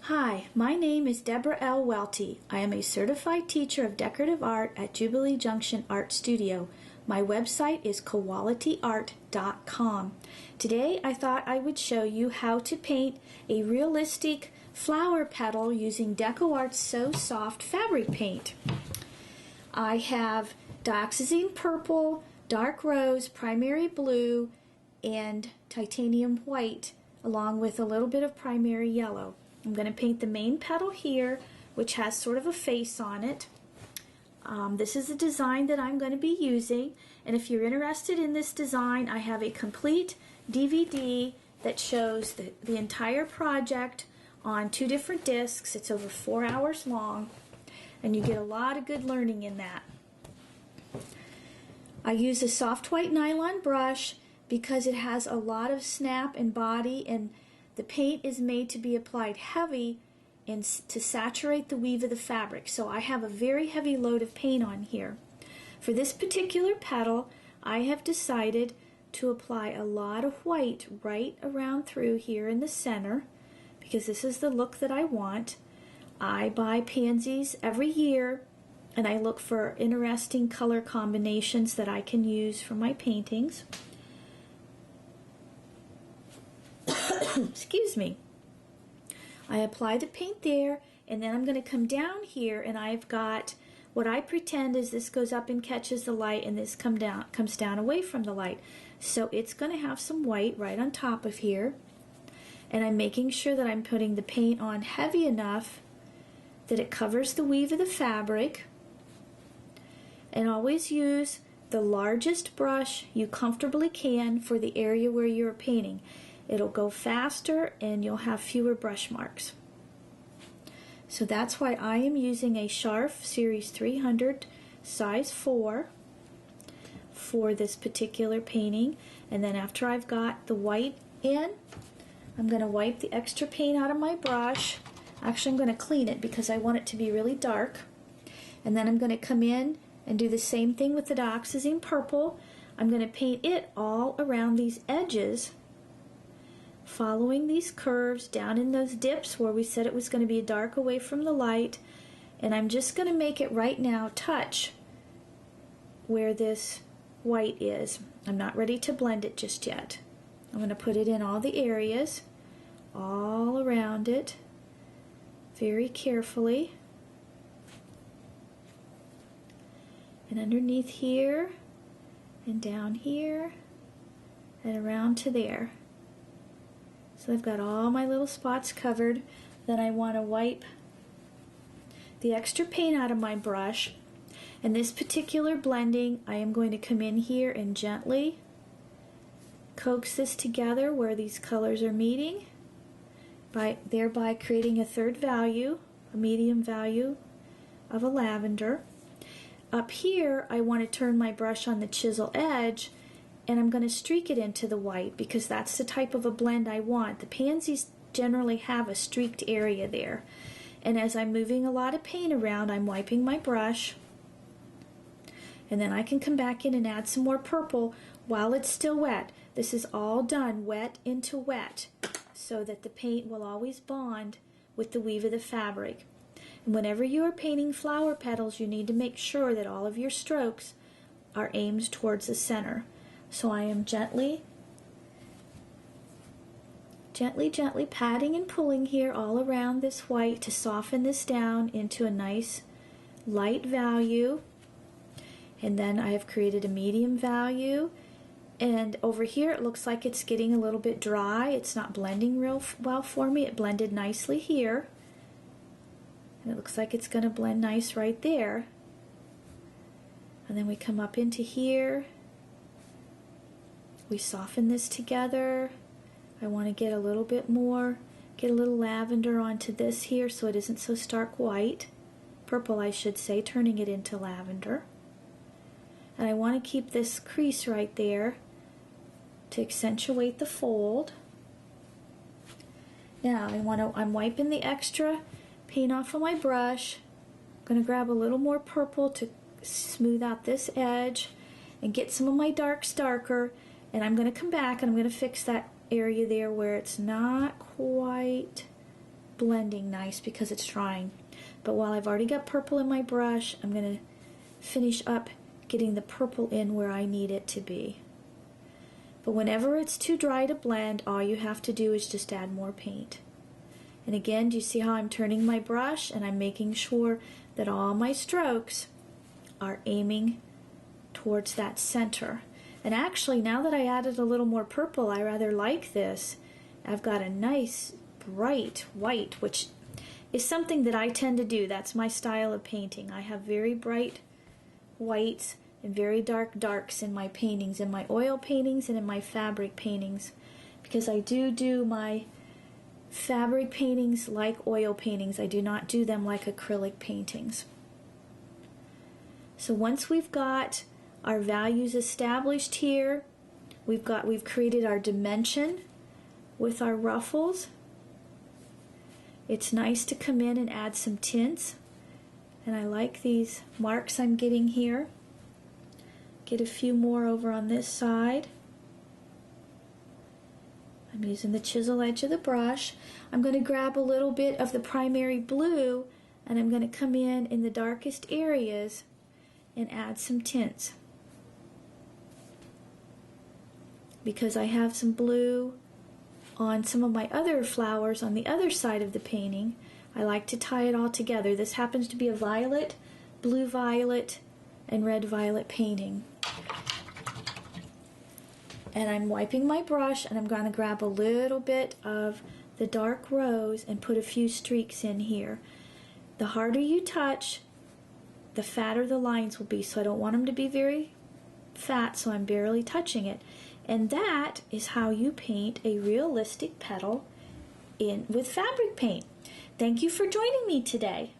Hi, my name is Debra L. Welty. I am a certified teacher of decorative art at Jubilee Junction Art Studio. My website is qualityart.com. Today I thought I would show you how to paint a realistic flower petal using DecoArt's So Soft fabric paint. I have dioxazine purple, dark rose, primary blue, and titanium white, along with a little bit of primary yellow. I'm going to paint the main petal here, which has sort of a face on it. This is the design that I'm going to be using, and if you're interested in this design, I have a complete DVD that shows the entire project on 2 different discs. It's over 4 hours long, and you get a lot of good learning in that. I use a soft white nylon brush because it has a lot of snap and body, and the paint is made to be applied heavy and to saturate the weave of the fabric. So I have a very heavy load of paint on here. For this particular petal, I have decided to apply a lot of white right around through here in the center because this is the look that I want. I buy pansies every year and I look for interesting color combinations that I can use for my paintings. Excuse me. I apply the paint there, and then I'm going to come down here, and I've got what I pretend is this goes up and catches the light, and this comes down away from the light. So it's going to have some white right on top of here, and I'm making sure that I'm putting the paint on heavy enough that it covers the weave of the fabric. And always use the largest brush you comfortably can for the area where you're painting. It'll go faster and you'll have fewer brush marks. So that's why I am using a Scharf Series 300 size 4 for this particular painting. And then after I've got the white in, I'm going to wipe the extra paint out of my brush. Actually, I'm going to clean it because I want it to be really dark. And then I'm going to come in and do the same thing with the dioxazine purple. I'm going to paint it all around these edges, following these curves down in those dips where we said it was going to be dark away from the light. And I'm just going to make it right now touch where this white is. I'm not ready to blend it just yet. I'm going to put it in all the areas, all around it, very carefully. And underneath here, and down here, and around to there. So I've got all my little spots covered. Then I want to wipe the extra paint out of my brush. And this particular blending, I am going to come in here and gently coax this together where these colors are meeting, thereby creating a third value, a medium value of a lavender. Up here, I want to turn my brush on the chisel edge, and I'm going to streak it into the white because that's the type of a blend I want. The pansies generally have a streaked area there. And as I'm moving a lot of paint around, I'm wiping my brush. And then I can come back in and add some more purple while it's still wet. This is all done wet into wet so that the paint will always bond with the weave of the fabric. And whenever you are painting flower petals, you need to make sure that all of your strokes are aimed towards the center. So I am gently patting and pulling here all around this white to soften this down into a nice light value. And then I have created a medium value. And over here it looks like it's getting a little bit dry. It's not blending real well for me. It blended nicely here. And it looks like it's going to blend nice right there. And then we come up into here. We soften this together. I want to get a little bit more, get a little lavender onto this here so it isn't so stark white. Purple, I should say, turning it into lavender. And I want to keep this crease right there to accentuate the fold. Now I'm wiping the extra paint off of my brush. I'm going to grab a little more purple to smooth out this edge and get some of my darks darker, and I'm going to come back and I'm going to fix that area there where it's not quite blending nice because it's drying. But while I've already got purple in my brush, I'm going to finish up getting the purple in where I need it to be. But whenever it's too dry to blend, all you have to do is just add more paint. And again, do you see how I'm turning my brush and I'm making sure that all my strokes are aiming towards that center. And actually, now that I added a little more purple, I rather like this. I've got a nice bright white, which is something that I tend to do. That's my style of painting. I have very bright whites and very dark darks in my paintings, in my oil paintings and in my fabric paintings, because I do my fabric paintings like oil paintings. I do not do them like acrylic paintings. So once we've got our values established here, we've created our dimension with our ruffles. It's nice to come in and add some tints, and I like these marks I'm getting here. Get a few more over on this side. I'm using the chisel edge of the brush. I'm going to grab a little bit of the primary blue and I'm going to come in the darkest areas and add some tints. Because I have some blue on some of my other flowers on the other side of the painting, I like to tie it all together. This happens to be a violet, blue violet, and red violet painting. And I'm wiping my brush and I'm going to grab a little bit of the dark rose and put a few streaks in here. The harder you touch, the fatter the lines will be, so I don't want them to be very fat, so I'm barely touching it. And that is how you paint a realistic petal with fabric paint. Thank you for joining me today.